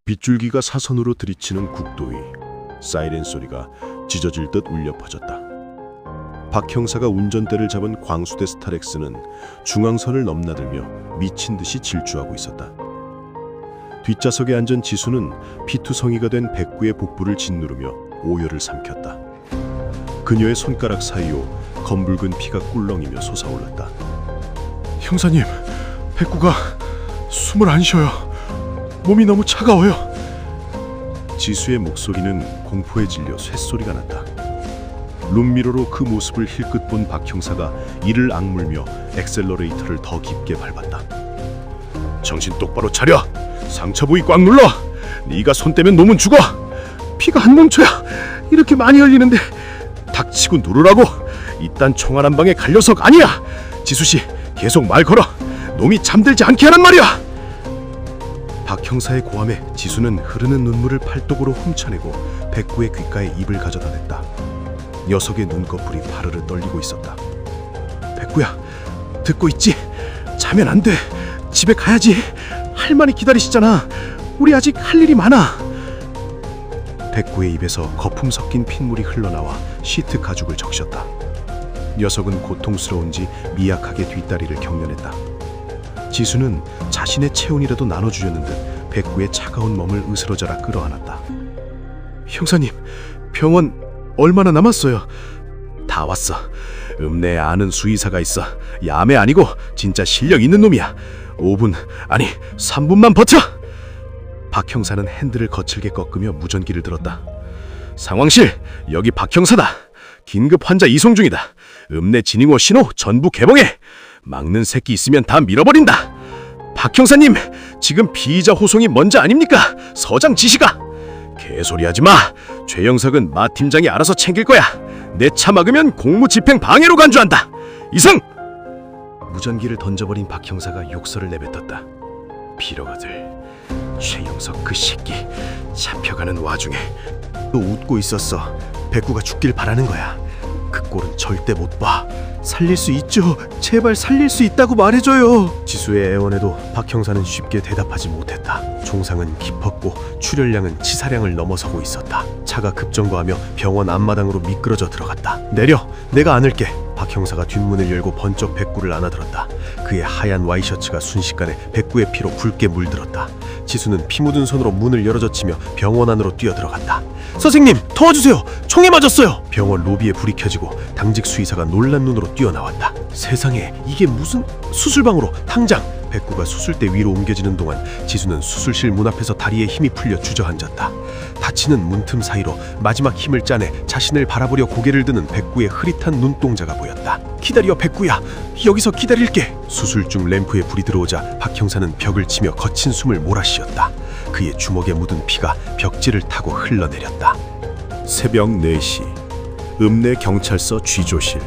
빗줄기가 사선으로 들이치는 국도 위 사이렌 소리가 짖어질 듯 울려 퍼졌다. 박 형사가 운전대를 잡은 광수대 스타렉스는 중앙선을 넘나들며 미친 듯이 질주하고 있었다. 뒷좌석에 앉은 지수는 피투성이가 된 백구의 복부를 짓누르며 오열을 삼켰다. 그녀의 손가락 사이로 검붉은 피가 꿀렁이며 솟아올랐다. 형사님, 백구가 숨을 안 쉬어요. 몸이 너무 차가워요. 지수의 목소리는 공포에 질려 쇳소리가 났다. 룸미러로 그 모습을 힐끗 본 박 형사가 이를 악물며 엑셀러레이터를 더 깊게 밟았다. 정신 똑바로 차려! 상처 부위 꽉 눌러! 네가 손 떼면 놈은 죽어! 피가 한 뭉쳐야 이렇게 많이 흘리는데 닥치고 누르라고! 이딴 총알 한 방에 갈 녀석 아니야! 지수씨, 계속 말 걸어! 놈이 잠들지 않게 하란 말이야! 박 형사의 고함에 지수는 흐르는 눈물을 팔뚝으로 훔쳐내고 백구의 귓가에 입을 가져다 댔다. 녀석의 눈꺼풀이 파르르 떨리고 있었다. 백구야, 듣고 있지? 자면 안 돼. 집에 가야지. 할머니 기다리시잖아. 우리 아직 할 일이 많아. 백구의 입에서 거품 섞인 핏물이 흘러나와 시트 가죽을 적셨다. 녀석은 고통스러운지 미약하게 뒷다리를 경련했다. 지수는 자신의 체온이라도 나눠주려는 듯 백구의 차가운 몸을 으스러져라 끌어안았다. 형사님, 병원 얼마나 남았어요? 다 왔어. 읍내에 아는 수의사가 있어. 야매 아니고 진짜 실력 있는 놈이야. 5분, 아니 3분만 버텨! 박 형사는 핸들을 거칠게 꺾으며 무전기를 들었다. 상황실, 여기 박 형사다. 긴급 환자 이송 중이다. 읍내 진ing호 신호 전부 개봉해. 막는 새끼 있으면 다 밀어버린다. 박 형사님, 지금 피의자 호송이 먼저 아닙니까? 서장 지시가. 개소리하지 마. 최영석은 마 팀장이 알아서 챙길 거야. 내 차 막으면 공무집행 방해로 간주한다. 이승! 무전기를 던져버린 박 형사가 욕설을 내뱉었다. 비러가들, 최영석 그 새끼 잡혀가는 와중에 또 웃고 있었어. 백구가 죽길 바라는 거야. 그 꼴은 절대 못 봐. 살릴 수 있죠. 제발 살릴 수 있다고 말해줘요. 지수의 애원에도 박 형사는 쉽게 대답하지 못했다. 총상은 깊었고 출혈량은 치사량을 넘어서고 있었다. 차가 급정거하며 병원 앞마당으로 미끄러져 들어갔다. 내려, 내가 안을게. 박 형사가 뒷문을 열고 번쩍 백구를 안아들었다. 그의 하얀 와이셔츠가 순식간에 백구의 피로 붉게 물들었다. 지수는 피 묻은 손으로 문을 열어젖히며 병원 안으로 뛰어들어갔다. 선생님, 도와주세요. 총에 맞았어요. 병원 로비에 불이 켜지고 당직 수의사가 놀란 눈으로 뛰어나왔다. 세상에, 이게 무슨... 수술방으로 당장! 백구가 수술대 위로 옮겨지는 동안 지수는 수술실 문 앞에서 다리에 힘이 풀려 주저앉았다. 닫히는 문틈 사이로 마지막 힘을 짜내 자신을 바라보려 고개를 드는 백구의 흐릿한 눈동자가 보였다. 기다려, 백구야. 여기서 기다릴게. 수술 중 램프에 불이 들어오자 박 형사는 벽을 치며 거친 숨을 몰아쉬었다. 그의 주먹에 묻은 피가 벽지를 타고 흘러내렸다. 새벽 4시, 읍내 경찰서 쥐조실.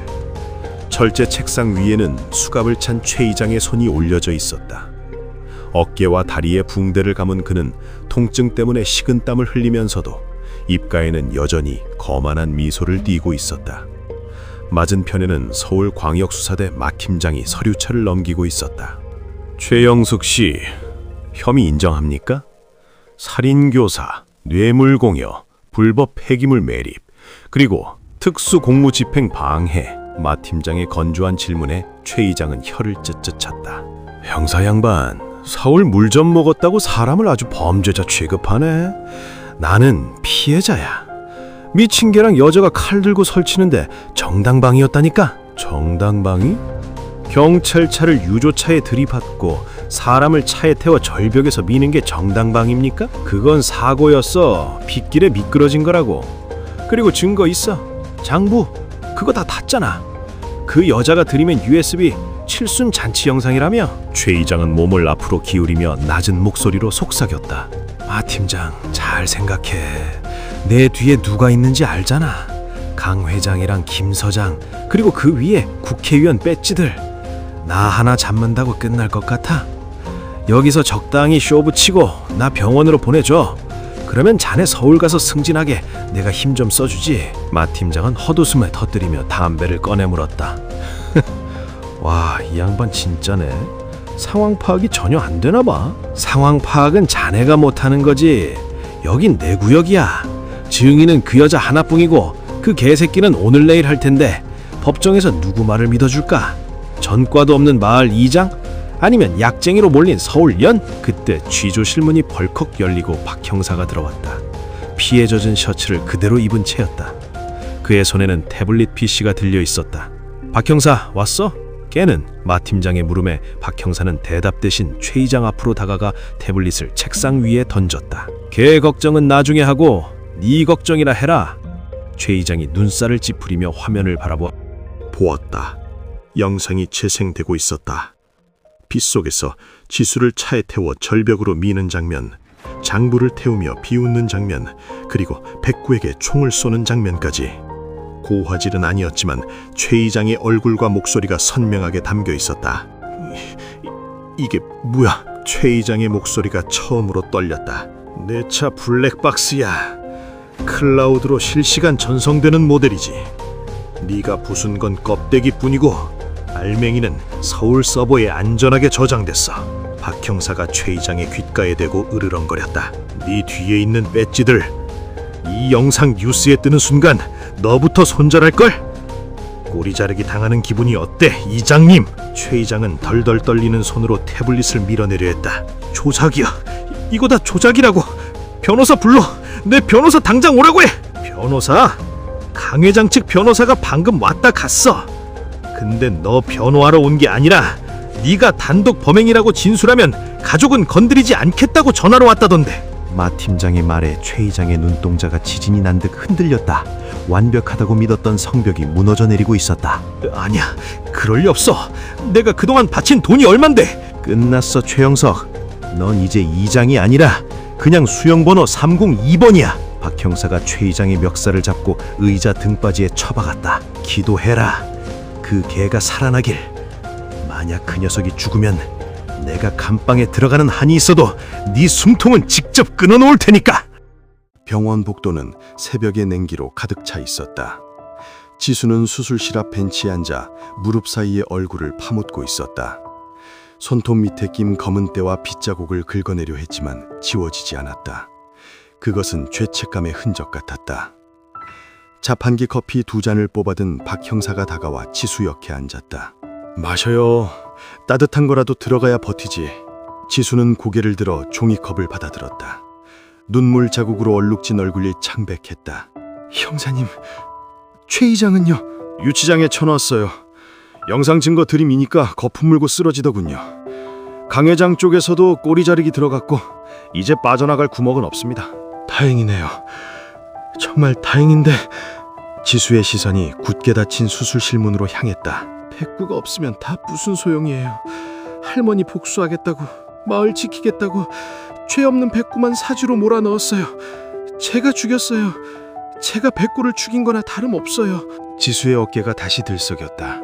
철제 책상 위에는 수갑을 찬 최 이장의 손이 올려져 있었다. 어깨와 다리에 붕대를 감은 그는 통증 때문에 식은땀을 흘리면서도 입가에는 여전히 거만한 미소를 띠고 있었다. 맞은편에는 서울광역수사대 마 팀장이 서류차를 넘기고 있었다. 최영숙 씨, 혐의 인정합니까? 살인교사, 뇌물공여, 불법 폐기물 매립, 그리고 특수공무집행 방해. 마 팀장의 건조한 질문에 최 이장은 혀를 쯧쯧 찼다. 형사 양반, 서울 물 좀 먹었다고 사람을 아주 범죄자 취급하네. 나는 피해자야. 미친 개랑 여자가 칼 들고 설치는데 정당방위였다니까. 정당방위? 경찰차를 유조차에 들이받고 사람을 차에 태워 절벽에서 미는 게 정당방위입니까? 그건 사고였어. 빗길에 미끄러진 거라고. 그리고 증거 있어. 장부 그거 다 탔잖아. 그 여자가 들이맨 USB 칠순 잔치 영상이라며? 최 이장은 몸을 앞으로 기울이며 낮은 목소리로 속삭였다. 아 팀장, 잘 생각해. 내 뒤에 누가 있는지 알잖아. 강 회장이랑 김 서장, 그리고 그 위에 국회의원 배지들. 나 하나 잡는다고 끝날 것 같아? 여기서 적당히 쇼 붙이고 나 병원으로 보내줘. 그러면 자네 서울 가서 승진하게 내가 힘 좀 써주지. 마 팀장은 헛웃음을 터뜨리며 담배를 꺼내 물었다. 와, 이 양반 진짜네. 상황 파악이 전혀 안 되나 봐. 상황 파악은 자네가 못하는 거지. 여긴 내 구역이야. 증인은 그 여자 하나뿐이고 그 개새끼는 오늘 내일 할 텐데 법정에서 누구 말을 믿어줄까? 전과도 없는 마을 이장? 아니면 약쟁이로 몰린 서울연? 그때 취조 실문이 벌컥 열리고 박 형사가 들어왔다. 피에 젖은 셔츠를 그대로 입은 채였다. 그의 손에는 태블릿 PC가 들려 있었다. 박 형사 왔어? 깨는 마 팀장의 물음에 박 형사는 대답 대신 최 이장 앞으로 다가가 태블릿을 책상 위에 던졌다. 걔 걱정은 나중에 하고 네 걱정이라 해라. 최 이장이 눈살을 찌푸리며 화면을 보았다. 영상이 재생되고 있었다. 빗속에서 지수를 차에 태워 절벽으로 미는 장면, 장부를 태우며 비웃는 장면, 그리고 백구에게 총을 쏘는 장면까지. 고화질은 아니었지만 최 이장의 얼굴과 목소리가 선명하게 담겨 있었다. 이게 뭐야? 최 이장의 목소리가 처음으로 떨렸다. 내 차 블랙박스야. 클라우드로 실시간 전송되는 모델이지. 네가 부순 건 껍데기뿐이고 알맹이는 서울 서버에 안전하게 저장됐어. 박 형사가 최 이장의 귓가에 대고 으르렁거렸다. 네 뒤에 있는 배지들, 이 영상 뉴스에 뜨는 순간 너부터 손절할걸? 꼬리 자르기 당하는 기분이 어때, 이장님? 최 이장은 덜덜 떨리는 손으로 태블릿을 밀어내려 했다. 조작이야. 이거 다 조작이라고. 변호사 불러. 내 변호사 당장 오라고 해. 변호사? 강 회장 측 변호사가 방금 왔다 갔어. 근데 너 변호하러 온 게 아니라 네가 단독 범행이라고 진술하면 가족은 건드리지 않겠다고 전화로 왔다던데. 마 팀장의 말에 최 이장의 눈동자가 지진이 난 듯 흔들렸다. 완벽하다고 믿었던 성벽이 무너져 내리고 있었다. 아니야, 그럴 리 없어. 내가 그동안 바친 돈이 얼만데. 끝났어, 최영석. 넌 이제 이장이 아니라 그냥 수영번호 302번이야. 박 형사가 최 이장의 멱살을 잡고 의자 등받이에 처박았다. 기도해라. 그 개가 살아나길. 만약 그 녀석이 죽으면 내가 감방에 들어가는 한이 있어도 네 숨통은 직접 끊어놓을 테니까. 병원 복도는 새벽의 냉기로 가득 차 있었다. 지수는 수술실 앞 벤치에 앉아 무릎 사이에 얼굴을 파묻고 있었다. 손톱 밑에 낀 검은 때와 빗자국을 긁어내려 했지만 지워지지 않았다. 그것은 죄책감의 흔적 같았다. 자판기 커피 2잔을 뽑아든 박 형사가 다가와 지수 옆에 앉았다. 마셔요. 따뜻한 거라도 들어가야 버티지. 지수는 고개를 들어 종이컵을 받아들었다. 눈물 자국으로 얼룩진 얼굴이 창백했다. 형사님, 최 이장은요? 유치장에 쳐놨어요. 영상 증거 들이미니까 거품 물고 쓰러지더군요. 강 회장 쪽에서도 꼬리 자르기 들어갔고 이제 빠져나갈 구멍은 없습니다. 다행이네요. 정말 다행인데. 지수의 시선이 굳게 닫힌 수술실 문으로 향했다. 백구가 없으면 다 무슨 소용이에요. 할머니 복수하겠다고, 마을 지키겠다고 죄 없는 백구만 사지로 몰아넣었어요. 제가 죽였어요. 제가 백구를 죽인 거나 다름없어요. 지수의 어깨가 다시 들썩였다.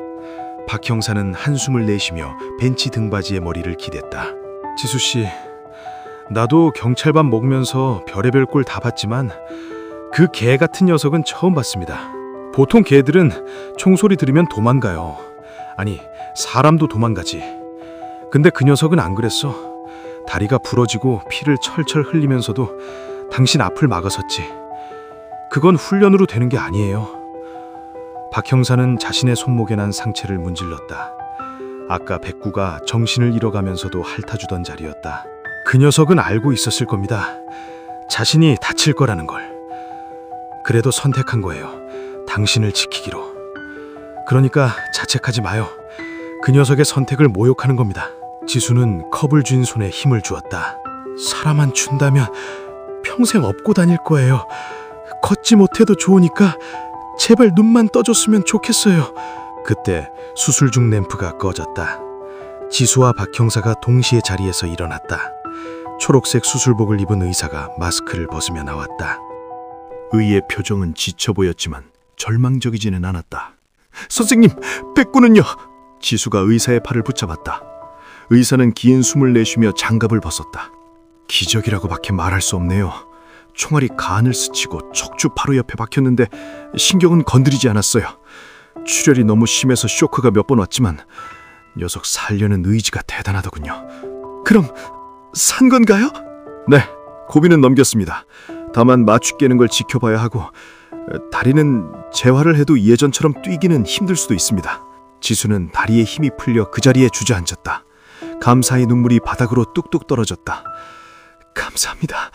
박 형사는 한숨을 내쉬며 벤치 등받이에 머리를 기댔다. 지수씨, 나도 경찰밥 먹으면서 별의별 꼴 다 봤지만 그 개 같은 녀석은 처음 봤습니다. 보통 개들은 총소리 들으면 도망가요. 아니, 사람도 도망가지. 근데 그 녀석은 안 그랬어. 다리가 부러지고 피를 철철 흘리면서도 당신 앞을 막아섰지. 그건 훈련으로 되는 게 아니에요. 박 형사는 자신의 손목에 난 상체를 문질렀다. 아까 백구가 정신을 잃어가면서도 핥아주던 자리였다. 그 녀석은 알고 있었을 겁니다. 자신이 다칠 거라는 걸. 그래도 선택한 거예요. 당신을 지키기로. 그러니까 자책하지 마요. 그 녀석의 선택을 모욕하는 겁니다. 지수는 컵을 쥔 손에 힘을 주었다. 사람 안 춘다면 평생 업고 다닐 거예요. 걷지 못해도 좋으니까 제발 눈만 떠줬으면 좋겠어요. 그때 수술 중 램프가 꺼졌다. 지수와 박 형사가 동시에 자리에서 일어났다. 초록색 수술복을 입은 의사가 마스크를 벗으며 나왔다. 의의 표정은 지쳐 보였지만 절망적이지는 않았다. 선생님, 백구는요? 지수가 의사의 팔을 붙잡았다. 의사는 긴 숨을 내쉬며 장갑을 벗었다. 기적이라고밖에 말할 수 없네요. 총알이 간을 스치고 척추 바로 옆에 박혔는데 신경은 건드리지 않았어요. 출혈이 너무 심해서 쇼크가 몇 번 왔지만 녀석 살려는 의지가 대단하더군요. 그럼 산 건가요? 네, 고비는 넘겼습니다. 다만 마취 깨는 걸 지켜봐야 하고 다리는 재활을 해도 예전처럼 뛰기는 힘들 수도 있습니다. 지수는 다리에 힘이 풀려 그 자리에 주저앉았다. 감사의 눈물이 바닥으로 뚝뚝 떨어졌다. 감사합니다.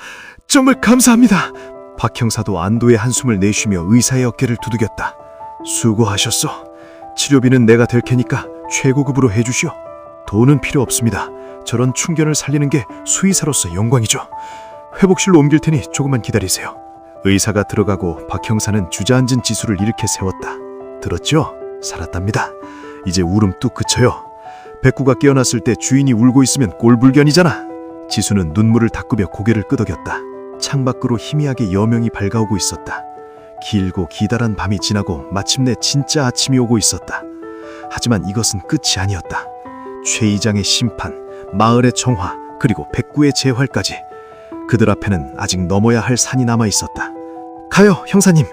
정말 감사합니다. 박 형사도 안도의 한숨을 내쉬며 의사의 어깨를 두드겼다. 수고하셨어. 치료비는 내가 댈 테니까 최고급으로 해주시오. 돈은 필요 없습니다. 저런 충견을 살리는 게 수의사로서 영광이죠. 회복실로 옮길 테니 조금만 기다리세요. 의사가 들어가고 박 형사는 주저앉은 지수를 일으켜 세웠다. 들었죠? 살았답니다. 이제 울음 뚝 그쳐요. 백구가 깨어났을 때 주인이 울고 있으면 꼴불견이잖아. 지수는 눈물을 닦으며 고개를 끄덕였다. 창밖으로 희미하게 여명이 밝아오고 있었다. 길고 기다란 밤이 지나고 마침내 진짜 아침이 오고 있었다. 하지만 이것은 끝이 아니었다. 최 이장의 심판, 마을의 정화, 그리고 백구의 재활까지. 그들 앞에는 아직 넘어야 할 산이 남아 있었다. 가요, 형사님.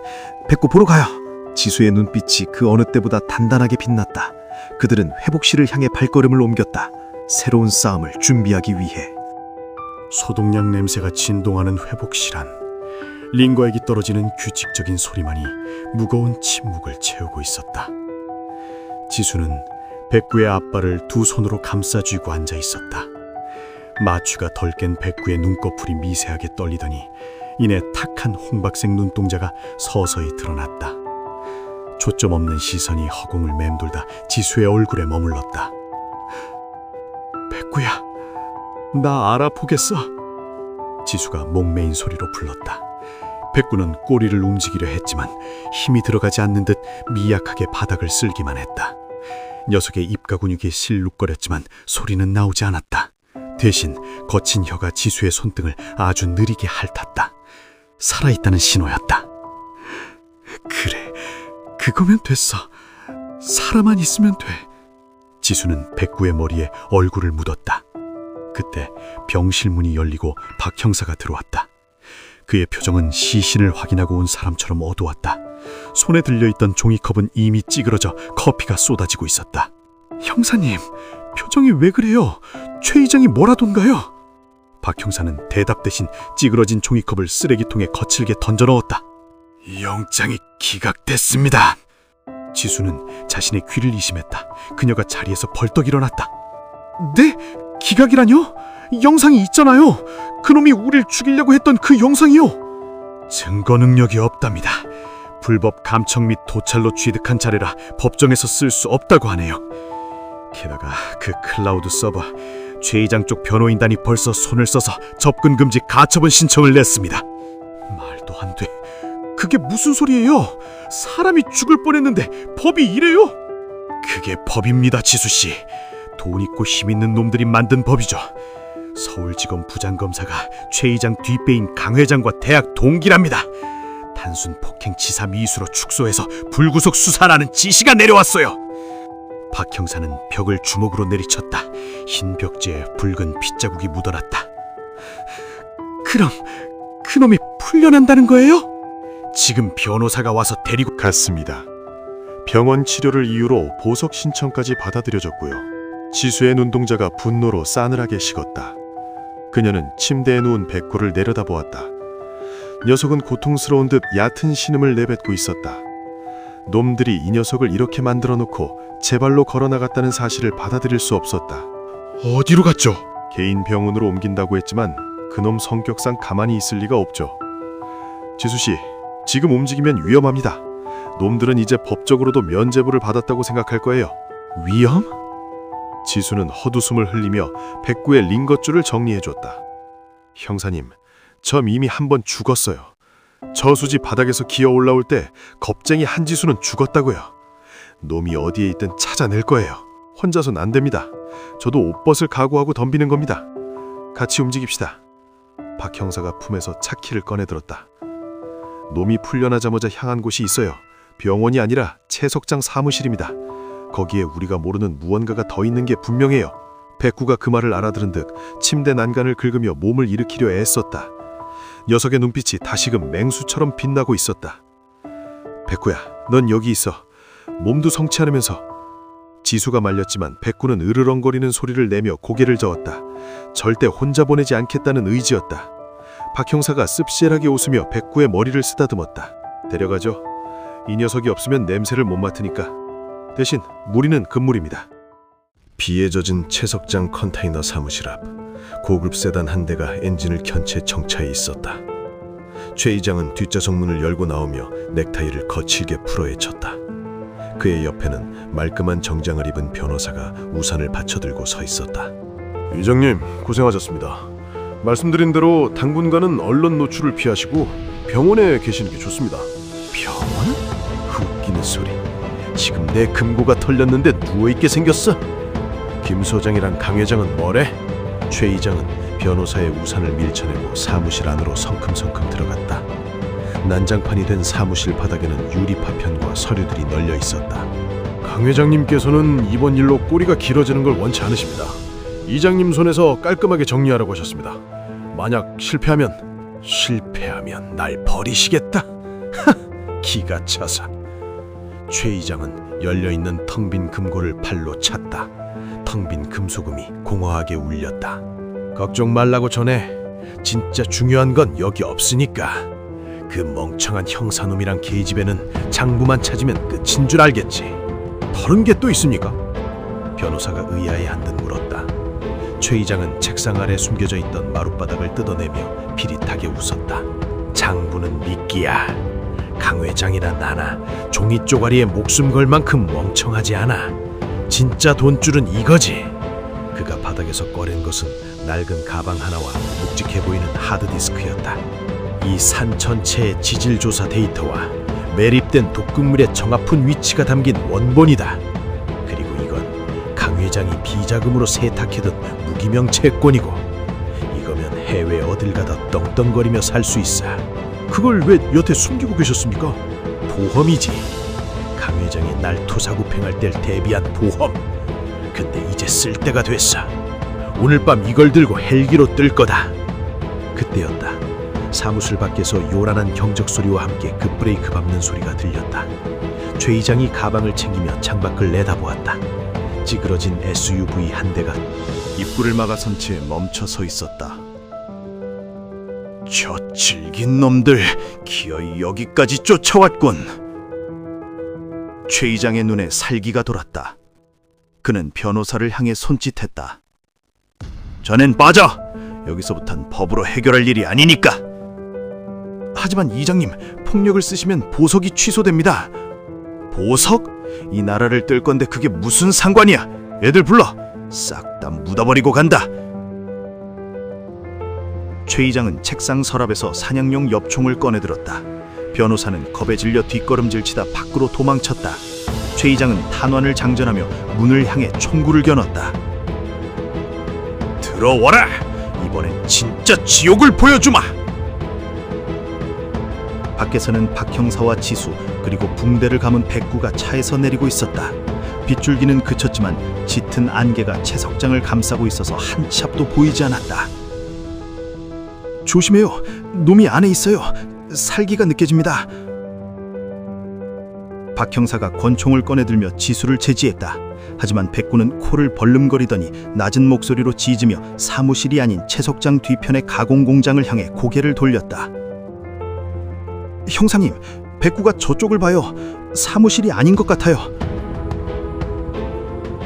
백구 보러 가요. 지수의 눈빛이 그 어느 때보다 단단하게 빛났다. 그들은 회복실을 향해 발걸음을 옮겼다. 새로운 싸움을 준비하기 위해. 소독약 냄새가 진동하는 회복실 안. 링거액이 떨어지는 규칙적인 소리만이 무거운 침묵을 채우고 있었다. 지수는 백구의 앞발을 두 손으로 감싸 쥐고 앉아 있었다. 마취가 덜 깬 백구의 눈꺼풀이 미세하게 떨리더니 이내 탁한 홍박색 눈동자가 서서히 드러났다. 초점 없는 시선이 허공을 맴돌다 지수의 얼굴에 머물렀다. 백구야, 나 알아보겠어. 지수가 목매인 소리로 불렀다. 백구는 꼬리를 움직이려 했지만 힘이 들어가지 않는 듯 미약하게 바닥을 쓸기만 했다. 녀석의 입가 근육이 실룩거렸지만 소리는 나오지 않았다. 대신 거친 혀가 지수의 손등을 아주 느리게 핥았다. 살아있다는 신호였다. 그래, 그거면 됐어. 살아만 있으면 돼. 지수는 백구의 머리에 얼굴을 묻었다. 그때 병실 문이 열리고 박 형사가 들어왔다. 그의 표정은 시신을 확인하고 온 사람처럼 어두웠다. 손에 들려있던 종이컵은 이미 찌그러져 커피가 쏟아지고 있었다. 형사님, 표정이 왜 그래요? 최 이장이 뭐라던가요? 박 형사는 대답 대신 찌그러진 종이컵을 쓰레기통에 거칠게 던져 넣었다. 영장이 기각됐습니다. 지수는 자신의 귀를 의심했다. 그녀가 자리에서 벌떡 일어났다. 네? 기각이라뇨? 영상이 있잖아요. 그놈이 우릴 죽이려고 했던 그 영상이요. 증거 능력이 없답니다. 불법 감청 및 도찰로 취득한 자료라 법정에서 쓸 수 없다고 하네요. 게다가 그 클라우드 서버, 최 이장 쪽 변호인단이 벌써 손을 써서 접근 금지 가처분 신청을 냈습니다. 말도 안 돼. 그게 무슨 소리예요? 사람이 죽을 뻔했는데 법이 이래요? 그게 법입니다, 지수씨. 돈 있고 힘 있는 놈들이 만든 법이죠. 서울지검 부장검사가 최 이장 뒷배인 강 회장과 대학 동기랍니다. 단순 폭행치사 미수로 축소해서 불구속 수사라는 지시가 내려왔어요. 박 형사는 벽을 주먹으로 내리쳤다. 흰 벽지에 붉은 핏자국이 묻어났다. 그럼 그놈이 풀려난다는 거예요? 지금 변호사가 와서 데리고 갔습니다. 병원 치료를 이유로 보석 신청까지 받아들여졌고요. 지수의 눈동자가 분노로 싸늘하게 식었다. 그녀는 침대에 누운 백구를 내려다보았다. 녀석은 고통스러운 듯 얕은 신음을 내뱉고 있었다. 놈들이 이 녀석을 이렇게 만들어 놓고 제 발로 걸어나갔다는 사실을 받아들일 수 없었다. 어디로 갔죠? 개인 병원으로 옮긴다고 했지만 그놈 성격상 가만히 있을 리가 없죠. 지수씨, 지금 움직이면 위험합니다. 놈들은 이제 법적으로도 면죄부를 받았다고 생각할 거예요. 위험? 지수는 헛웃음을 흘리며 백구의 링거줄을 정리해줬다. 형사님, 저 이미 한 번 죽었어요. 저수지 바닥에서 기어 올라올 때 겁쟁이 한지수는 죽었다고요. 놈이 어디에 있든 찾아낼 거예요. 혼자선 안 됩니다. 저도 옷벗을 각오하고 덤비는 겁니다. 같이 움직입시다. 박 형사가 품에서 차키를 꺼내들었다. 놈이 풀려나자마자 향한 곳이 있어요. 병원이 아니라 채 석장 사무실입니다. 거기에 우리가 모르는 무언가가 더 있는 게 분명해요. 백구가 그 말을 알아들은 듯 침대 난간을 긁으며 몸을 일으키려 애썼다. 녀석의 눈빛이 다시금 맹수처럼 빛나고 있었다. 백구야, 넌 여기 있어. 몸도 성취하면서. 지수가 말렸지만 백구는 으르렁거리는 소리를 내며 고개를 저었다. 절대 혼자 보내지 않겠다는 의지였다. 박 형사가 씁쓸하게 웃으며 백구의 머리를 쓰다듬었다. 데려가죠. 이 녀석이 없으면 냄새를 못 맡으니까. 대신 무리는 금물입니다. 비에 젖은 채석장 컨테이너 사무실 앞 고급 세단 한 대가 엔진을 켠 채 정차해 있었다. 최 이장은 뒷좌석 문을 열고 나오며 넥타이를 거칠게 풀어헤쳤다. 그의 옆에는 말끔한 정장을 입은 변호사가 우산을 받쳐들고 서 있었다. 이장님, 고생하셨습니다. 말씀드린 대로 당분간은 언론 노출을 피하시고 병원에 계시는 게 좋습니다. 병원? 웃기는 소리. 지금 내 금고가 털렸는데 누워있게 생겼어? 김 소장이랑 강 회장은 뭐래? 최 이장은 변호사의 우산을 밀쳐내고 사무실 안으로 성큼성큼 들어갔다. 난장판이 된 사무실 바닥에는 유리파편과 서류들이 널려 있었다. 강 회장님께서는 이번 일로 꼬리가 길어지는 걸 원치 않으십니다. 이장님 손에서 깔끔하게 정리하라고 하셨습니다. 만약 실패하면 날 버리시겠다? 기가 차서. 최 이장은 열려있는 텅 빈 금고를 팔로 찼다. 텅 빈 금소금이 공허하게 울렸다. 걱정 말라고 전해. 진짜 중요한 건 여기 없으니까. 그 멍청한 형사놈이랑 계집애는 장부만 찾으면 끝인 줄 알겠지. 다른 게 또 있습니까? 변호사가 의아해한 듯 물었다. 최 이장은 책상 아래 숨겨져 있던 마룻바닥을 뜯어내며 비릿하게 웃었다. 장부는 미끼야. 강 회장이나 나나 종이 쪼가리에 목숨 걸 만큼 멍청하지 않아. 진짜 돈줄은 이거지. 그가 바닥에서 꺼낸 것은 낡은 가방 하나와 묵직해 보이는 하드디스크였다. 이 산 전체의 지질조사 데이터와 매립된 독극물의 정확한 위치가 담긴 원본이다. 그리고 이건 강 회장이 비자금으로 세탁해둔 무기명 채권이고, 이거면 해외 어딜 가다 떵떵거리며 살 수 있어. 그걸 왜 여태 숨기고 계셨습니까? 보험이지. 강 회장이 날 토사구팽할 때 대비한 보험. 근데 이제 쓸 때가 됐어. 오늘 밤 이걸 들고 헬기로 뜰 거다. 그때였다. 사무실 밖에서 요란한 경적 소리와 함께 급브레이크 밟는 소리가 들렸다. 최 이장이 가방을 챙기며 창밖을 내다보았다. 찌그러진 SUV 한 대가 입구를 막아선 채 멈춰 서 있었다. 저 질긴 놈들 기어이 여기까지 쫓아왔군. 최 이장의 눈에 살기가 돌았다. 그는 변호사를 향해 손짓했다. 전엔 빠져! 여기서부턴 법으로 해결할 일이 아니니까! 하지만 이장님, 폭력을 쓰시면 보석이 취소됩니다. 보석? 이 나라를 뜰 건데 그게 무슨 상관이야? 애들 불러! 싹 다 묻어버리고 간다! 최 이장은 책상 서랍에서 사냥용 엽총을 꺼내들었다. 변호사는 겁에 질려 뒷걸음질치다 밖으로 도망쳤다. 최 이장은 탄환을 장전하며 문을 향해 총구를 겨눴다. 들어와라! 이번엔 진짜 지옥을 보여주마! 밖에서는 박 형사와 지수 그리고 붕대를 감은 백구가 차에서 내리고 있었다. 빗줄기는 그쳤지만 짙은 안개가 채석장을 감싸고 있어서 한 치 앞도 보이지 않았다. 조심해요. 놈이 안에 있어요. 살기가 느껴집니다. 박 형사가 권총을 꺼내들며 지수를 제지했다. 하지만 백구는 코를 벌름거리더니 낮은 목소리로 짖으며 사무실이 아닌 채석장 뒤편의 가공 공장을 향해 고개를 돌렸다. 형사님, 백구가 저쪽을 봐요. 사무실이 아닌 것 같아요.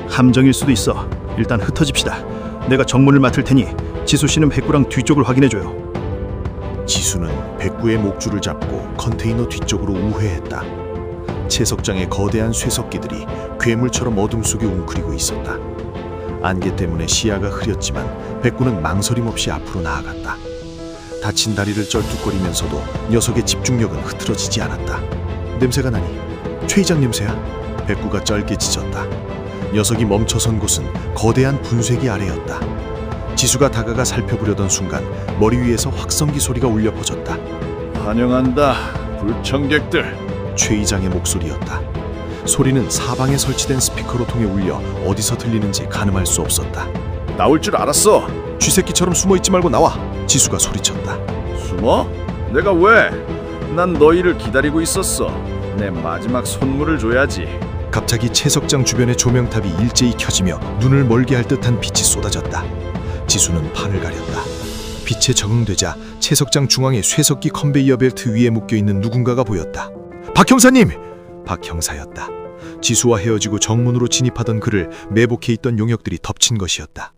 함정일 수도 있어. 일단 흩어집시다. 내가 정문을 맡을 테니 지수 씨는 백구랑 뒤쪽을 확인해줘요. 지수는 백구의 목줄을 잡고 컨테이너 뒤쪽으로 우회했다. 채석장의 거대한 쇠석기들이 괴물처럼 어둠 속에 웅크리고 있었다. 안개 때문에 시야가 흐렸지만 백구는 망설임 없이 앞으로 나아갔다. 다친 다리를 쩔뚝거리면서도 녀석의 집중력은 흐트러지지 않았다. 냄새가 나니 최 이장 냄새야? 백구가 짧게 짖었다. 녀석이 멈춰선 곳은 거대한 분쇄기 아래였다. 지수가 다가가 살펴보려던 순간 머리 위에서 확성기 소리가 울려 퍼졌다. 환영한다, 불청객들. 최 이장의 목소리였다. 소리는 사방에 설치된 스피커로 통해 울려 어디서 들리는지 가늠할 수 없었다. 나올 줄 알았어. 쥐새끼처럼 숨어있지 말고 나와! 지수가 소리쳤다. 숨어? 내가 왜? 난 너희를 기다리고 있었어. 내 마지막 선물을 줘야지. 갑자기 채석장 주변의 조명탑이 일제히 켜지며 눈을 멀게 할 듯한 빛이 쏟아졌다. 지수는 판을 가렸다. 빛에 적응되자 채석장 중앙에 쇠석기 컨베이어 벨트 위에 묶여있는 누군가가 보였다. 박 형사님! 박 형사였다. 지수와 헤어지고 정문으로 진입하던 그를 매복해 있던 용역들이 덮친 것이었다.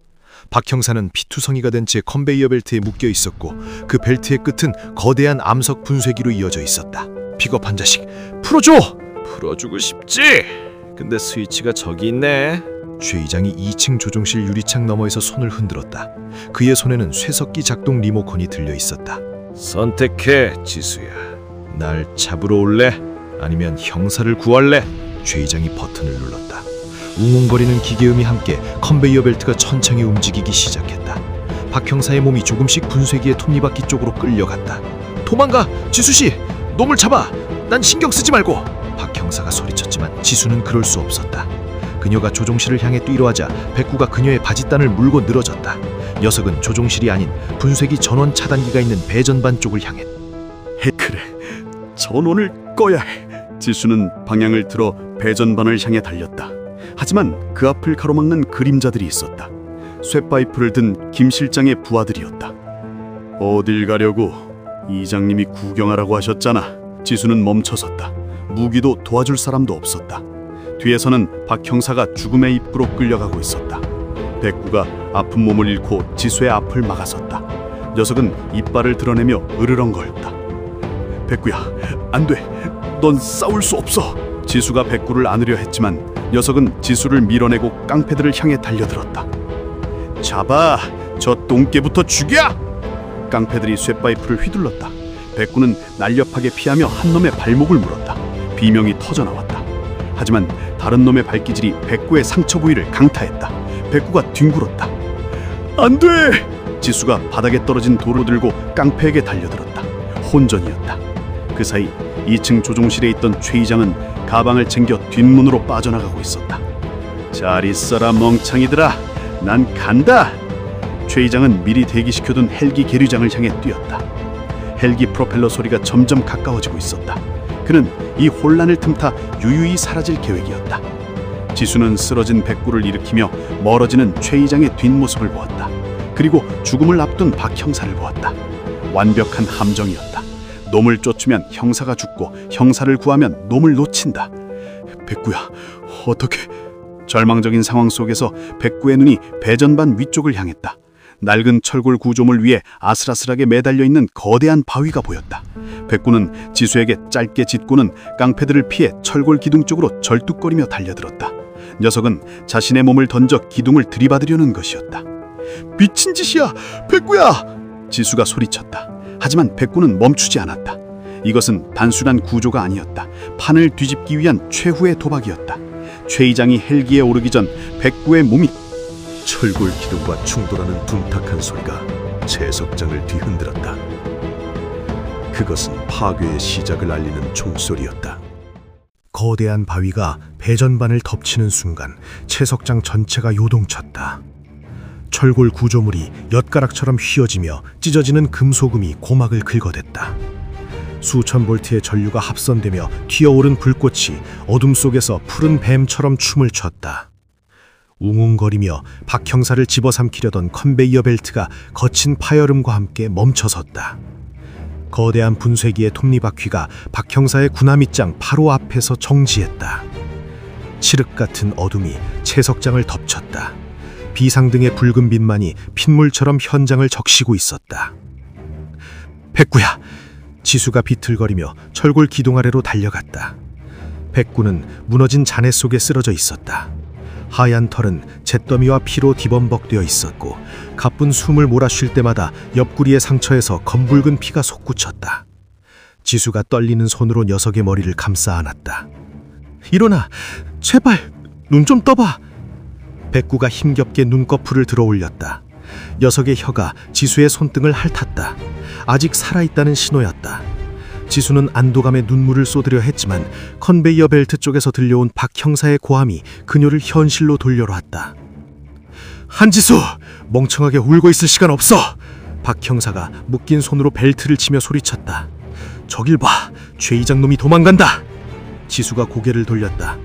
박 형사는 피투성이가 된 채 컨베이어 벨트에 묶여 있었고 그 벨트의 끝은 거대한 암석 분쇄기로 이어져 있었다. 비겁한 자식, 풀어줘! 풀어주고 싶지. 근데 스위치가 저기 있네. 최 이장이 2층 조종실 유리창 너머에서 손을 흔들었다. 그의 손에는 쇠석기 작동 리모컨이 들려 있었다. 선택해, 지수야. 날 잡으러 올래? 아니면 형사를 구할래? 최 이장이 버튼을 눌렀다. 웅웅거리는 기계음이 함께 컨베이어 벨트가 천천히 움직이기 시작했다. 박 형사의 몸이 조금씩 분쇄기의 톱니바퀴 쪽으로 끌려갔다. 도망가! 지수씨! 놈을 잡아! 난 신경 쓰지 말고! 박 형사가 소리쳤지만 지수는 그럴 수 없었다. 그녀가 조종실을 향해 뛰려 하자 백구가 그녀의 바짓단을 물고 늘어졌다. 녀석은 조종실이 아닌 분쇄기 전원 차단기가 있는 배전반 쪽을 향해. 그래, 전원을 꺼야 해. 지수는 방향을 틀어 배전반을 향해 달렸다. 하지만 그 앞을 가로막는 그림자들이 있었다. 쇠파이프를 든 김 실장의 부하들이었다. 어딜 가려고? 이장님이 구경하라고 하셨잖아. 지수는 멈춰섰다. 무기도 도와줄 사람도 없었다. 뒤에서는 박 형사가 죽음의 입구로 끌려가고 있었다. 백구가 아픈 몸을 잃고 지수의 앞을 막아섰다. 녀석은 이빨을 드러내며 으르렁거렸다. 백구야, 안 돼. 넌 싸울 수 없어. 지수가 백구를 안으려 했지만 녀석은 지수를 밀어내고 깡패들을 향해 달려들었다. 잡아! 저 똥개부터 죽여! 깡패들이 쇠파이프를 휘둘렀다. 백구는 날렵하게 피하며 한 놈의 발목을 물었다. 비명이 터져나왔다. 하지만 다른 놈의 발기질이 백구의 상처 부위를 강타했다. 백구가 뒹굴었다. 안 돼! 지수가 바닥에 떨어진 돌을 들고 깡패에게 달려들었다. 혼전이었다. 그 사이 2층 조종실에 있던 최 이장은 가방을 챙겨 뒷문으로 빠져나가고 있었다. 잘 있어라 멍청이들아, 난 간다. 최 이장은 미리 대기시켜둔 헬기 계류장을 향해 뛰었다. 헬기 프로펠러 소리가 점점 가까워지고 있었다. 그는 이 혼란을 틈타 유유히 사라질 계획이었다. 지수는 쓰러진 백구를 일으키며 멀어지는 최 이장의 뒷모습을 보았다. 그리고 죽음을 앞둔 박 형사를 보았다. 완벽한 함정이었다. 놈을 쫓으면 형사가 죽고 형사를 구하면 놈을 놓친다. 백구야, 어떻게? 절망적인 상황 속에서 백구의 눈이 배전반 위쪽을 향했다. 낡은 철골 구조물 위에 아슬아슬하게 매달려 있는 거대한 바위가 보였다. 백구는 지수에게 짧게 짖고는 깡패들을 피해 철골 기둥 쪽으로 절뚝거리며 달려들었다. 녀석은 자신의 몸을 던져 기둥을 들이받으려는 것이었다. 미친 짓이야, 백구야! 지수가 소리쳤다. 하지만 백구는 멈추지 않았다. 이것은 단순한 구조가 아니었다. 판을 뒤집기 위한 최후의 도박이었다. 최 이장이 헬기에 오르기 전 백구의 몸이 철골 기둥과 충돌하는 둔탁한 소리가 채석장을 뒤흔들었다. 그것은 파괴의 시작을 알리는 총소리였다. 거대한 바위가 배전반을 덮치는 순간 채석장 전체가 요동쳤다. 철골 구조물이 엿가락처럼 휘어지며 찢어지는 금소금이 고막을 긁어댔다. 수천 볼트의 전류가 합선되며 튀어오른 불꽃이 어둠 속에서 푸른 뱀처럼 춤을 췄다. 웅웅거리며 박 형사를 집어삼키려던 컨베이어 벨트가 거친 파열음과 함께 멈춰섰다. 거대한 분쇄기의 톱니바퀴가 박 형사의 구나미장 바로 앞에서 정지했다. 칠흑 같은 어둠이 채석장을 덮쳤다. 비상등의 붉은 빛만이 핏물처럼 현장을 적시고 있었다. 백구야! 지수가 비틀거리며 철골 기둥 아래로 달려갔다. 백구는 무너진 잔해 속에 쓰러져 있었다. 하얀 털은 잿더미와 피로 뒤범벅되어 있었고 가쁜 숨을 몰아쉴 때마다 옆구리의 상처에서 검붉은 피가 솟구쳤다. 지수가 떨리는 손으로 녀석의 머리를 감싸 안았다. 일어나! 제발! 눈 좀 떠봐! 백구가 힘겹게 눈꺼풀을 들어 올렸다. 녀석의 혀가 지수의 손등을 핥았다. 아직 살아있다는 신호였다. 지수는 안도감에 눈물을 쏟으려 했지만 컨베이어 벨트 쪽에서 들려온 박 형사의 고함이 그녀를 현실로 돌려놓았다. 한지수! 멍청하게 울고 있을 시간 없어! 박 형사가 묶인 손으로 벨트를 치며 소리쳤다. 저길 봐! 최 이장 놈이 도망간다! 지수가 고개를 돌렸다.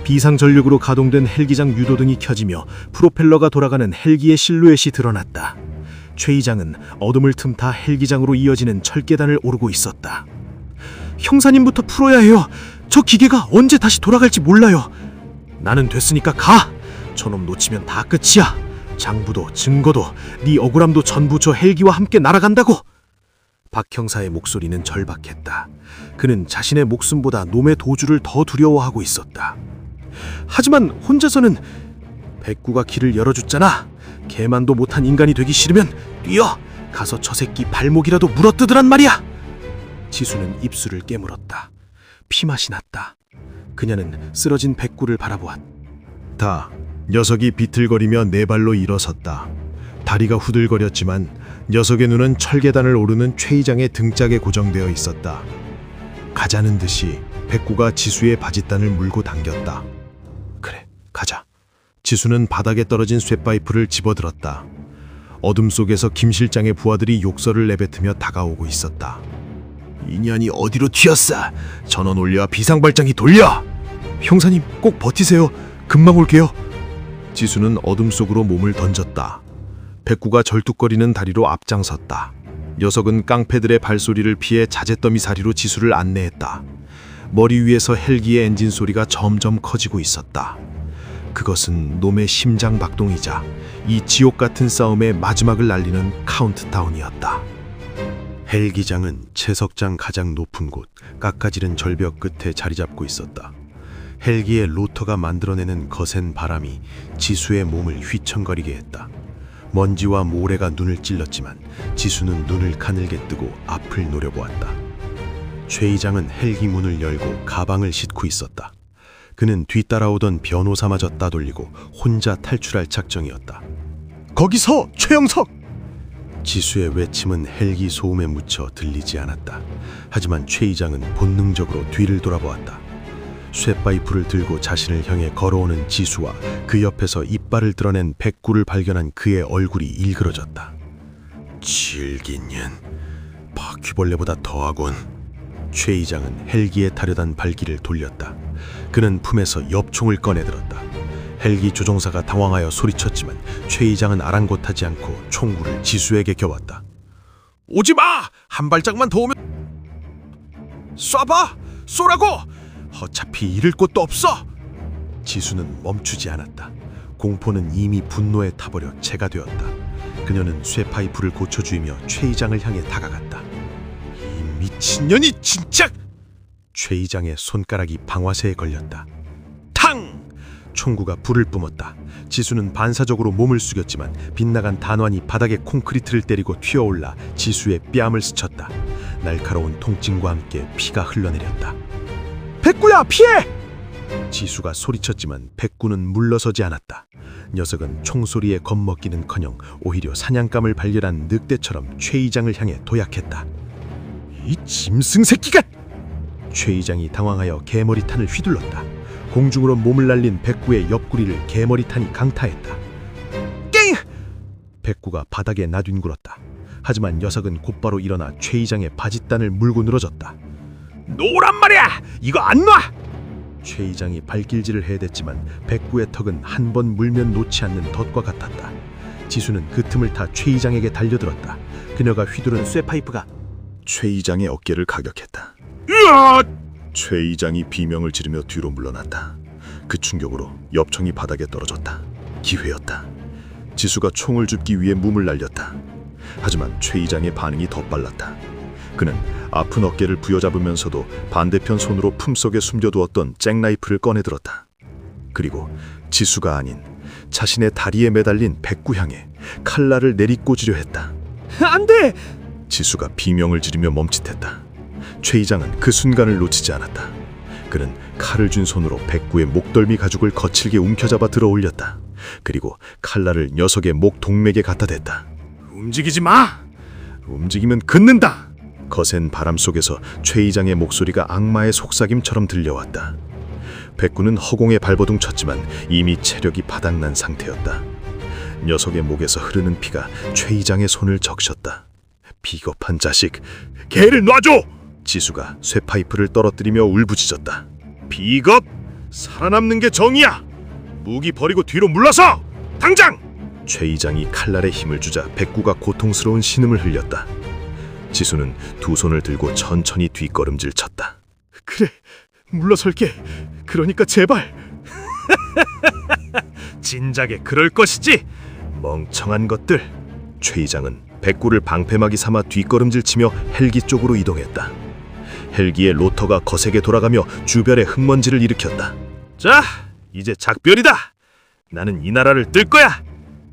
비상전력으로 가동된 헬기장 유도등이 켜지며 프로펠러가 돌아가는 헬기의 실루엣이 드러났다. 최 이장은 어둠을 틈타 헬기장으로 이어지는 철계단을 오르고 있었다. 형사님부터 풀어야 해요. 저 기계가 언제 다시 돌아갈지 몰라요. 나는 됐으니까 가. 저놈 놓치면 다 끝이야. 장부도 증거도 네 억울함도 전부 저 헬기와 함께 날아간다고. 박 형사의 목소리는 절박했다. 그는 자신의 목숨보다 놈의 도주를 더 두려워하고 있었다. 하지만 혼자서는 백구가 길을 열어줬잖아. 개만도 못한 인간이 되기 싫으면 뛰어. 가서 저 새끼 발목이라도 물어뜯으란 말이야. 지수는 입술을 깨물었다. 피맛이 났다. 그녀는 쓰러진 백구를 바라보았다. 녀석이 비틀거리며 네 발로 일어섰다. 다리가 후들거렸지만 녀석의 눈은 철계단을 오르는 최 이장의 등짝에 고정되어 있었다. 가자는 듯이 백구가 지수의 바짓단을 물고 당겼다. 그래, 가자. 지수는 바닥에 떨어진 쇠파이프를 집어들었다. 어둠 속에서 김 실장의 부하들이 욕설을 내뱉으며 다가오고 있었다. 인연이 어디로 튀었어? 전원 올려 비상발전기 돌려! 형사님 꼭 버티세요. 금방 올게요. 지수는 어둠 속으로 몸을 던졌다. 백구가 절뚝거리는 다리로 앞장섰다. 녀석은 깡패들의 발소리를 피해 자잿더미 사리로 지수를 안내했다. 머리 위에서 헬기의 엔진 소리가 점점 커지고 있었다. 그것은 놈의 심장 박동이자 이 지옥 같은 싸움의 마지막을 알리는 카운트다운이었다. 헬기장은 채석장 가장 높은 곳 깎아지른 절벽 끝에 자리 잡고 있었다. 헬기의 로터가 만들어내는 거센 바람이 지수의 몸을 휘청거리게 했다. 먼지와 모래가 눈을 찔렀지만 지수는 눈을 가늘게 뜨고 앞을 노려보았다. 최 이장은 헬기 문을 열고 가방을 싣고 있었다. 그는 뒤따라오던 변호사마저 따돌리고 혼자 탈출할 작정이었다. 거기서 최영석! 지수의 외침은 헬기 소음에 묻혀 들리지 않았다. 하지만 최 이장은 본능적으로 뒤를 돌아보았다. 쇠파이프를 들고 자신을 향해 걸어오는 지수와 그 옆에서 이빨을 드러낸 백구를 발견한 그의 얼굴이 일그러졌다. 질긴 년, 바퀴벌레보다 더하군. 최 이장은 헬기에 타려단 발길을 돌렸다. 그는 품에서 엽총을 꺼내들었다. 헬기 조종사가 당황하여 소리쳤지만 최 이장은 아랑곳하지 않고 총구를 지수에게 겨왔다. 오지마! 한 발짝만 더 오면 쏴봐! 쏘라고! 어차피 잃을 곳도 없어! 지수는 멈추지 않았다. 공포는 이미 분노에 타버려 재가 되었다. 그녀는 쇠파이프를 고쳐주이며 최 이장을 향해 다가갔다. 이 미친년이 진짜! 최 이장의 손가락이 방화쇠에 걸렸다. 탕! 총구가 불을 뿜었다. 지수는 반사적으로 몸을 숙였지만 빗나간 단환이 바닥에 콘크리트를 때리고 튀어올라 지수의 뺨을 스쳤다. 날카로운 통증과 함께 피가 흘러내렸다. 백구야, 피해! 지수가 소리쳤지만 백구는 물러서지 않았다. 녀석은 총소리에 겁먹기는커녕 오히려 사냥감을 발견한 늑대처럼 최 이장을 향해 도약했다. 이 짐승 새끼가! 최 이장이 당황하여 개머리탄을 휘둘렀다. 공중으로 몸을 날린 백구의 옆구리를 개머리탄이 강타했다. 깽! 백구가 바닥에 나뒹굴었다. 하지만 녀석은 곧바로 일어나 최 이장의 바짓단을 물고 늘어졌다. 놓으란 말이야! 이거 안 놔! 최 이장이 발길질을 해댔지만 백구의 턱은 한 번 물면 놓지 않는 덫과 같았다. 지수는 그 틈을 타 최 이장에게 달려들었다. 그녀가 휘두른 쇠파이프가 최 이장의 어깨를 가격했다. 으아! 최 이장이 비명을 지르며 뒤로 물러났다. 그 충격으로 엽총이 바닥에 떨어졌다. 기회였다. 지수가 총을 줍기 위해 몸을 날렸다. 하지만 최 이장의 반응이 더 빨랐다. 그는 아픈 어깨를 부여잡으면서도 반대편 손으로 품속에 숨겨두었던 잭나이프를 꺼내들었다. 그리고 지수가 아닌 자신의 다리에 매달린 백구 향해 칼날을 내리꽂으려 했다. 안 돼! 지수가 비명을 지르며 멈칫했다. 최 이장은 그 순간을 놓치지 않았다. 그는 칼을 쥔 손으로 백구의 목덜미 가죽을 거칠게 움켜잡아 들어 올렸다. 그리고 칼날을 녀석의 목 동맥에 갖다 댔다. 움직이지 마! 움직이면 긋는다! 거센 바람 속에서 최 이장의 목소리가 악마의 속삭임처럼 들려왔다. 백구는 허공에 발버둥 쳤지만 이미 체력이 바닥난 상태였다. 녀석의 목에서 흐르는 피가 최 이장의 손을 적셨다. 비겁한 자식, 개를 놔줘! 지수가 쇠파이프를 떨어뜨리며 울부짖었다. 비겁! 살아남는 게 정의야. 무기 버리고 뒤로 물러서. 당장! 최 이장이 칼날에 힘을 주자 백구가 고통스러운 신음을 흘렸다. 지수는 두 손을 들고 천천히 뒷걸음질 쳤다. 그래, 물러설게. 그러니까 제발. 진작에 그럴 것이지. 멍청한 것들. 최 이장은 백구를 방패막이 삼아 뒷걸음질 치며 헬기 쪽으로 이동했다. 헬기의 로터가 거세게 돌아가며 주변에 흙먼지를 일으켰다. 자, 이제 작별이다. 나는 이 나라를 뜰 거야.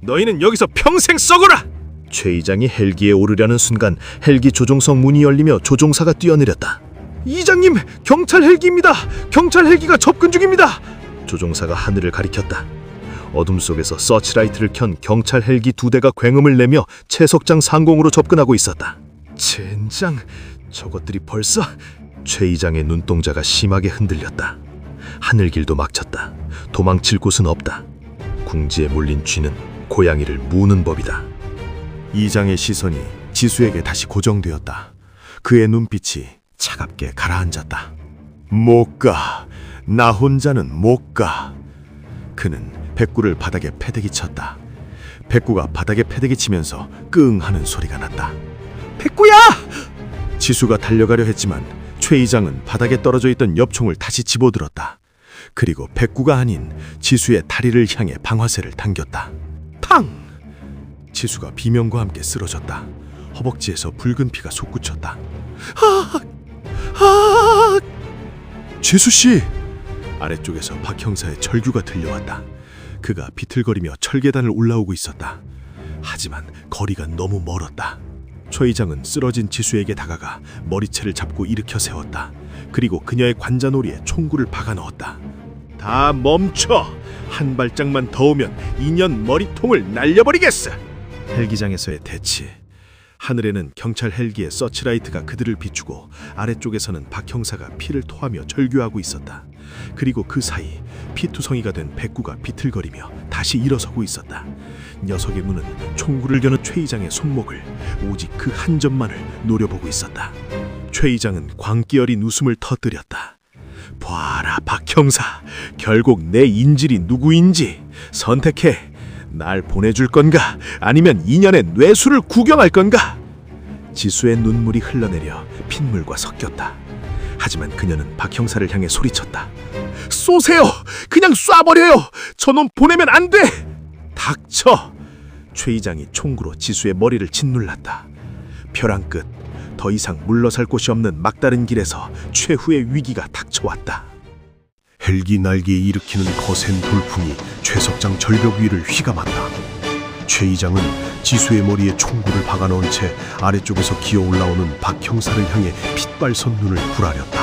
너희는 여기서 평생 썩어라. 최 이장이 헬기에 오르려는 순간 헬기 조종석 문이 열리며 조종사가 뛰어내렸다. 이장님, 경찰 헬기입니다. 경찰 헬기가 접근 중입니다. 조종사가 하늘을 가리켰다. 어둠 속에서 서치라이트를 켠 경찰 헬기 2대가 굉음을 내며 채석장 상공으로 접근하고 있었다. 젠장, 저것들이 벌써... 최 이장의 눈동자가 심하게 흔들렸다. 하늘길도 막혔다. 도망칠 곳은 없다. 궁지에 몰린 쥐는 고양이를 무는 법이다. 이장의 시선이 지수에게 다시 고정되었다. 그의 눈빛이 차갑게 가라앉았다. 못 가. 나 혼자는 못 가. 그는 백구를 바닥에 패대기 쳤다. 백구가 바닥에 패대기 치면서 끙 하는 소리가 났다. 백구야! 지수가 달려가려 했지만 최 이장은 바닥에 떨어져 있던 엽총을 다시 집어들었다. 그리고 백구가 아닌 지수의 다리를 향해 방아쇠를 당겼다. 탕! 지수가 비명과 함께 쓰러졌다. 허벅지에서 붉은 피가 솟구쳤다. 지수씨! 아래쪽에서 박 형사의 절규가 들려왔다. 그가 비틀거리며 철계단을 올라오고 있었다. 하지만 거리가 너무 멀었다. 최 이장은 쓰러진 지수에게 다가가 머리채를 잡고 일으켜 세웠다. 그리고 그녀의 관자놀이에 총구를 박아 넣었다. 다 멈춰! 한 발짝만 더 오면 인연 머리통을 날려버리겠어! 헬기장에서의 대치. 하늘에는 경찰 헬기의 서치라이트가 그들을 비추고 아래쪽에서는 박 형사가 피를 토하며 절규하고 있었다. 그리고 그 사이 피투성이가 된 백구가 비틀거리며 다시 일어서고 있었다. 녀석의 눈은 총구를 여는 최 이장의 손목을 오직 그 한 점만을 노려보고 있었다. 최 이장은 광기 어린 웃음을 터뜨렸다. 봐라 박 형사, 결국 내 인질이 누구인지 선택해. 날 보내줄 건가? 아니면 인연의 뇌수를 구경할 건가? 지수의 눈물이 흘러내려 핏물과 섞였다. 하지만 그녀는 박 형사를 향해 소리쳤다. 쏘세요! 그냥 쏴버려요! 저놈 보내면 안 돼! 닥쳐! 최 이장이 총구로 지수의 머리를 짓눌렀다. 벼랑 끝, 더 이상 물러설 곳이 없는 막다른 길에서 최후의 위기가 닥쳐왔다. 헬기 날개에 일으키는 거센 돌풍이 최석장 절벽 위를 휘감았다. 최 이장은 지수의 머리에 총구를 박아넣은 채 아래쪽에서 기어 올라오는 박 형사를 향해 핏발선 눈을 부라렸다.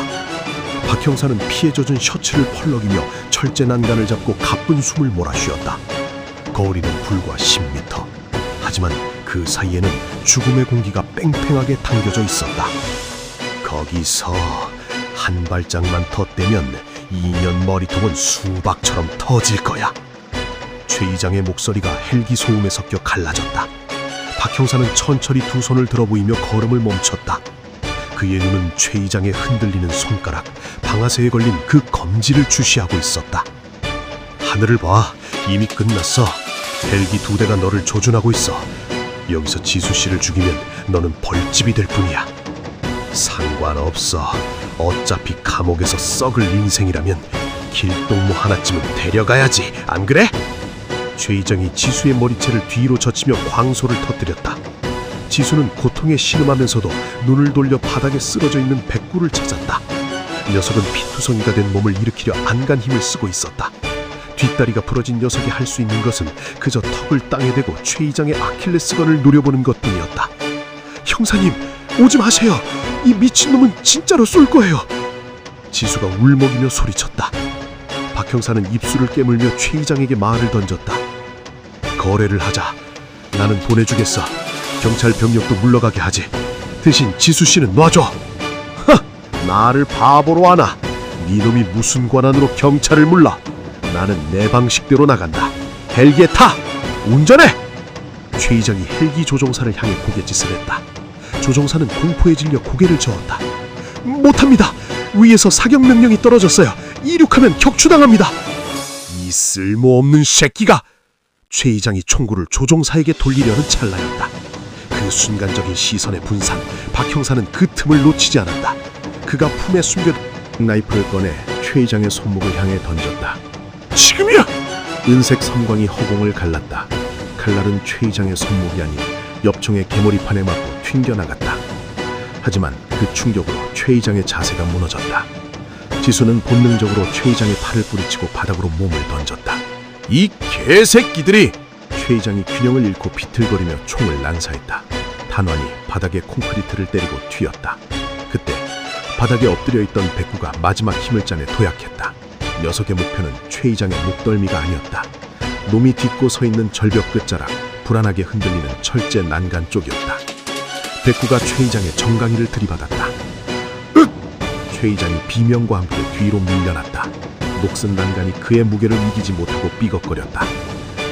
박 형사는 피에 젖은 셔츠를 펄럭이며 철제 난간을 잡고 가쁜 숨을 몰아쉬었다. 거리는 불과 10m. 하지만 그 사이에는 죽음의 공기가 뺑뺑하게 당겨져 있었다. 거기서 한 발짝만 더 떼면 이년 머리통은 수박처럼 터질 거야. 최 이장의 목소리가 헬기 소음에 섞여 갈라졌다. 박 형사는 천천히 두 손을 들어 보이며 걸음을 멈췄다. 그의 눈은 최 이장의 흔들리는 손가락, 방아쇠에 걸린 그 검지를 주시하고 있었다. 하늘을 봐. 이미 끝났어. 헬기 2대가 너를 조준하고 있어. 여기서 지수 씨를 죽이면 너는 벌집이 될 뿐이야. 상관없어. 어차피 감옥에서 썩을 인생이라면 길동무 하나쯤은 데려가야지. 안 그래? 최 이장이 지수의 머리채를 뒤로 젖히며 광소를 터뜨렸다. 지수는 고통에 신음하면서도 눈을 돌려 바닥에 쓰러져 있는 백구를 찾았다. 녀석은 피투성이가 된 몸을 일으키려 안간 힘을 쓰고 있었다. 뒷다리가 부러진 녀석이 할 수 있는 것은 그저 턱을 땅에 대고 최 이장의 아킬레스건을 노려보는 것뿐이었다. 형사님, 오지 마세요. 이 미친놈은 진짜로 쏠 거예요. 지수가 울먹이며 소리쳤다. 박 형사는 입술을 깨물며 최 이장에게 말을 던졌다. 거래를 하자. 나는 보내주겠어. 경찰 병력도 물러가게 하지. 대신 지수 씨는 놔줘. 하! 나를 바보로 하나. 네 놈이 무슨 권한으로 경찰을 물러. 나는 내 방식대로 나간다. 헬기에 타! 운전해! 최 이장이 헬기 조종사를 향해 고갯짓을 했다. 조종사는 공포에 질려 고개를 저었다. 못합니다. 위에서 사격 명령이 떨어졌어요. 이륙하면 격추당합니다. 이 쓸모없는 새끼가! 최 이장이 총구를 조종사에게 돌리려는 찰나였다. 그 순간적인 시선의 분산, 박 형사는 그 틈을 놓치지 않았다. 그가 품에 숨겨둔 나이프를 꺼내 최 이장의 손목을 향해 던졌다. 지금이야! 은색 섬광이 허공을 갈랐다. 칼날은 최 이장의 손목이 아닌 옆총의 개머리판에 맞고 튕겨나갔다. 하지만 그 충격으로 최 이장의 자세가 무너졌다. 지수는 본능적으로 최 이장의 팔을 뿌리치고 바닥으로 몸을 던졌다. 이 개새끼들이! 최 이장이 균형을 잃고 비틀거리며 총을 난사했다. 단환이 바닥에 콘크리트를 때리고 튀었다. 그때 바닥에 엎드려 있던 백구가 마지막 힘을 짜내 도약했다. 녀석의 목표는 최 이장의 목덜미가 아니었다. 놈이 딛고 서 있는 절벽 끝자락, 불안하게 흔들리는 철제 난간 쪽이었다. 백구가 최 이장의 정강이를 들이받았다. 으악! 최 이장이 비명과 함께 뒤로 밀려났다. 녹슨 난간이 그의 무게를 이기지 못하고 삐걱거렸다.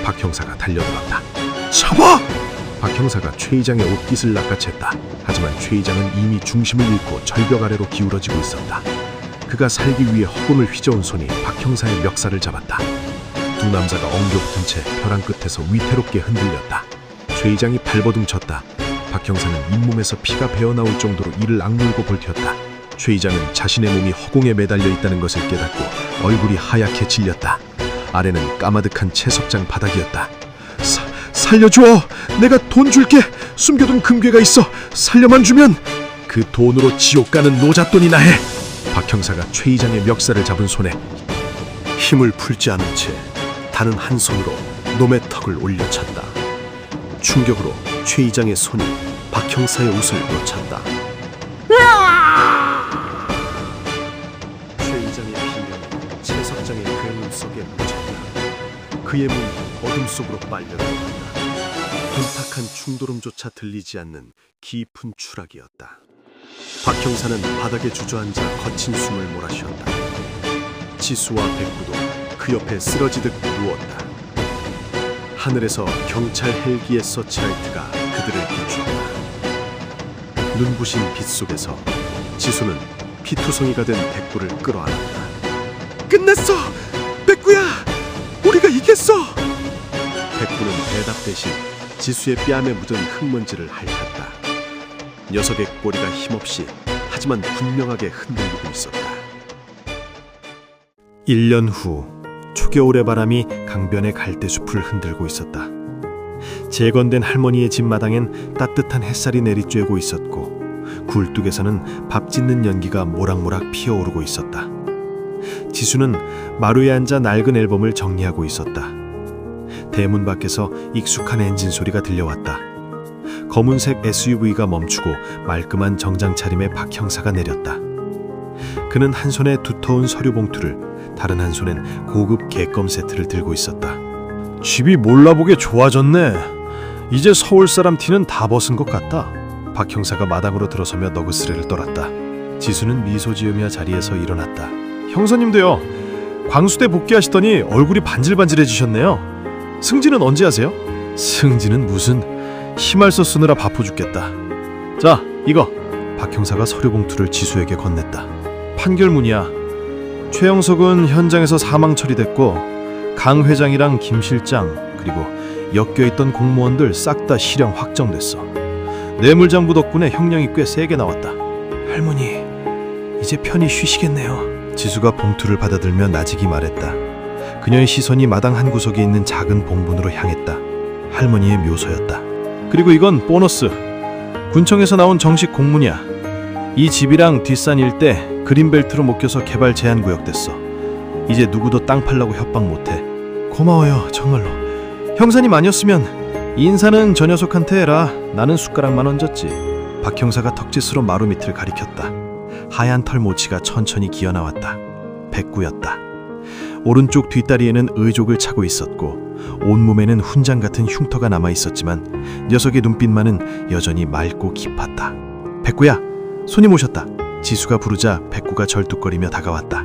박 형사가 달려들었다. 잡아! 박 형사가 최 이장의 옷깃을 낚아챘다. 하지만 최 이장은 이미 중심을 잃고 절벽 아래로 기울어지고 있었다. 그가 살기 위해 허공을 휘저은 손이 박 형사의 멱살을 잡았다. 두 남자가 엉겨붙은 채 벼랑 끝에서 위태롭게 흔들렸다. 최 이장이 발버둥쳤다. 박 형사는 잇몸에서 피가 배어나올 정도로 이를 악물고 버텼다. 최 이장은 자신의 몸이 허공에 매달려 있다는 것을 깨닫고 얼굴이 하얗게 질렸다. 아래는 까마득한 채석장 바닥이었다. 살려줘! 내가 돈 줄게! 숨겨둔 금괴가 있어! 살려만 주면! 그 돈으로 지옥 가는 노잣돈이나 해! 박 형사가 최 이장의 멱살을 잡은 손에 힘을 풀지 않은 채 다른 한 손으로 놈의 턱을 올려찼다. 충격으로 최 이장의 손이 박 형사의 옷을 놓쳤다. 최 이장의 비명이 채석장의 괴물 속에 묻혔다. 그의 몸이 어둠 속으로 빨려들어간다. 둔탁한 충돌음조차 들리지 않는 깊은 추락이었다. 박 형사는 바닥에 주저앉아 거친 숨을 몰아쉬었다. 지수와 백구도 그 옆에 쓰러지듯 누웠다. 하늘에서 경찰 헬기의 서치라이트가 그들을 비추었다. 눈부신 빛 속에서 지수는 피투성이가 된 백구를 끌어안았다. 끝났어! 백구야! 우리가 이겼어! 백구는 대답 대신 지수의 뺨에 묻은 흙먼지를 핥았다. 녀석의 꼬리가 힘없이 하지만 분명하게 흔들리고 있었다. 1년 후 초겨울의 바람이 강변의 갈대숲을 흔들고 있었다. 재건된 할머니의 집 마당엔 따뜻한 햇살이 내리쬐고 있었고 굴뚝에서는 밥 짓는 연기가 모락모락 피어오르고 있었다. 지수는 마루에 앉아 낡은 앨범을 정리하고 있었다. 대문 밖에서 익숙한 엔진 소리가 들려왔다. 검은색 SUV가 멈추고 말끔한 정장 차림의 박 형사가 내렸다. 그는 한 손에 두터운 서류 봉투를, 다른 한 손엔 고급 개껌 세트를 들고 있었다. 집이 몰라보게 좋아졌네. 이제 서울 사람 티는 다 벗은 것 같다. 박 형사가 마당으로 들어서며 너그스레를 떨었다. 지수는 미소 지으며 자리에서 일어났다. 형사님도요. 광수대 복귀하시더니 얼굴이 반질반질해지셨네요. 승진은 언제 하세요? 승진은 무슨, 힘알서 쓰느라 바빠 죽겠다. 자, 이거. 박 형사가 서류 봉투를 지수에게 건넸다. 판결문이야. 최영석은 현장에서 사망 처리됐고 강 회장이랑 김 실장 그리고 엮여있던 공무원들 싹 다 실형 확정됐어. 뇌물장부 덕분에 형량이 꽤 세게 나왔다. 할머니, 이제 편히 쉬시겠네요. 지수가 봉투를 받아들며 나직이 말했다. 그녀의 시선이 마당 한 구석에 있는 작은 봉분으로 향했다. 할머니의 묘소였다. 그리고 이건 보너스. 군청에서 나온 정식 공문이야. 이 집이랑 뒷산 일대 그린벨트로 묶여서 개발 제한구역 됐어. 이제 누구도 땅 팔라고 협박 못해. 고마워요, 정말로. 형사님 아니었으면 인사는 저 녀석한테 해라. 나는 숟가락만 얹었지. 박 형사가 턱짓으로 마루 밑을 가리켰다. 하얀 털 모치가 천천히 기어나왔다. 백구였다. 오른쪽 뒷다리에는 의족을 차고 있었고 온몸에는 훈장 같은 흉터가 남아있었지만 녀석의 눈빛만은 여전히 맑고 깊었다. 백구야, 손님 오셨다. 지수가 부르자 백구가 절뚝거리며 다가왔다.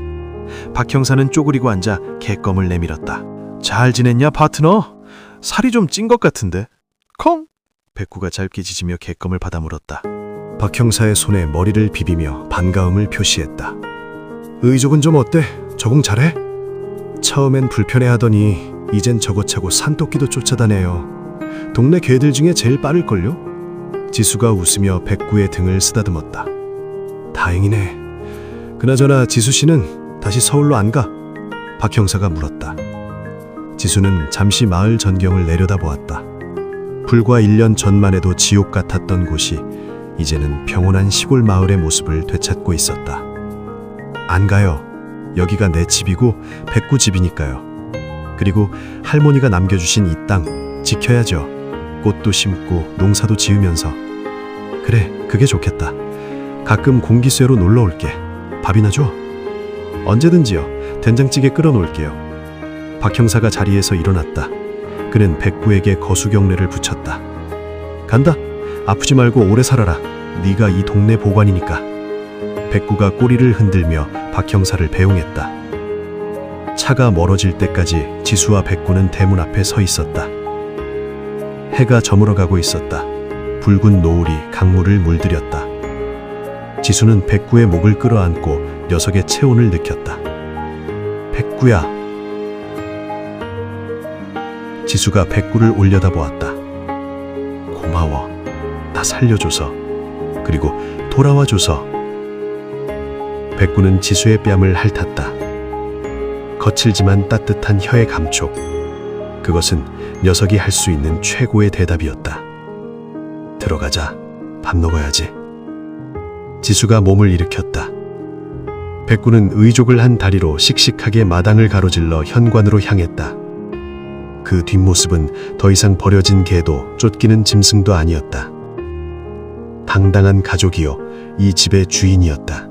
박 형사는 쪼그리고 앉아 개껌을 내밀었다. 잘 지냈냐, 파트너? 살이 좀 찐 것 같은데. 콩! 백구가 짧게 짖으며 개껌을 받아 물었다. 박 형사의 손에 머리를 비비며 반가움을 표시했다. 의족은 좀 어때? 적응 잘해? 처음엔 불편해하더니 이젠 저것차고 산토끼도 쫓아다녀요. 동네 개들 중에 제일 빠를걸요? 지수가 웃으며 백구의 등을 쓰다듬었다. 다행이네. 그나저나 지수 씨는 다시 서울로 안 가? 박 형사가 물었다. 지수는 잠시 마을 전경을 내려다보았다. 불과 1년 전만 해도 지옥 같았던 곳이 이제는 평온한 시골 마을의 모습을 되찾고 있었다. 안 가요. 여기가 내 집이고 백구 집이니까요. 그리고 할머니가 남겨주신 이 땅 지켜야죠. 꽃도 심고 농사도 지으면서. 그래, 그게 좋겠다. 가끔 공기쇠로 놀러 올게. 밥이나 줘? 언제든지요. 된장찌개 끓여 놓을게요. 박 형사가 자리에서 일어났다. 그는 백구에게 거수경례를 붙였다. 간다. 아프지 말고 오래 살아라. 네가 이 동네 보관이니까. 백구가 꼬리를 흔들며 박 형사를 배웅했다. 차가 멀어질 때까지 지수와 백구는 대문 앞에 서 있었다. 해가 저물어가고 있었다. 붉은 노을이 강물을 물들였다. 지수는 백구의 목을 끌어안고 녀석의 체온을 느꼈다. 백구야. 지수가 백구를 올려다보았다. 고마워. 나 살려줘서. 그리고 돌아와줘서. 백구는 지수의 뺨을 핥았다. 거칠지만 따뜻한 혀의 감촉. 그것은 녀석이 할 수 있는 최고의 대답이었다. 들어가자. 밥 먹어야지. 지수가 몸을 일으켰다. 백구는 의족을 한 다리로 씩씩하게 마당을 가로질러 현관으로 향했다. 그 뒷모습은 더 이상 버려진 개도 쫓기는 짐승도 아니었다. 당당한 가족이요, 이 집의 주인이었다.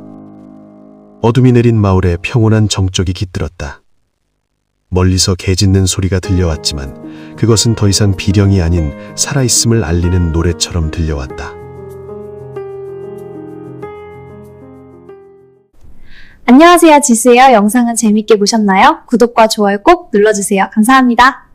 어둠이 내린 마을에 평온한 정적이 깃들었다. 멀리서 개 짖는 소리가 들려왔지만 그것은 더 이상 비령이 아닌 살아있음을 알리는 노래처럼 들려왔다. 안녕하세요, 지수예요. 영상은 재밌게 보셨나요? 구독과 좋아요 꼭 눌러주세요. 감사합니다.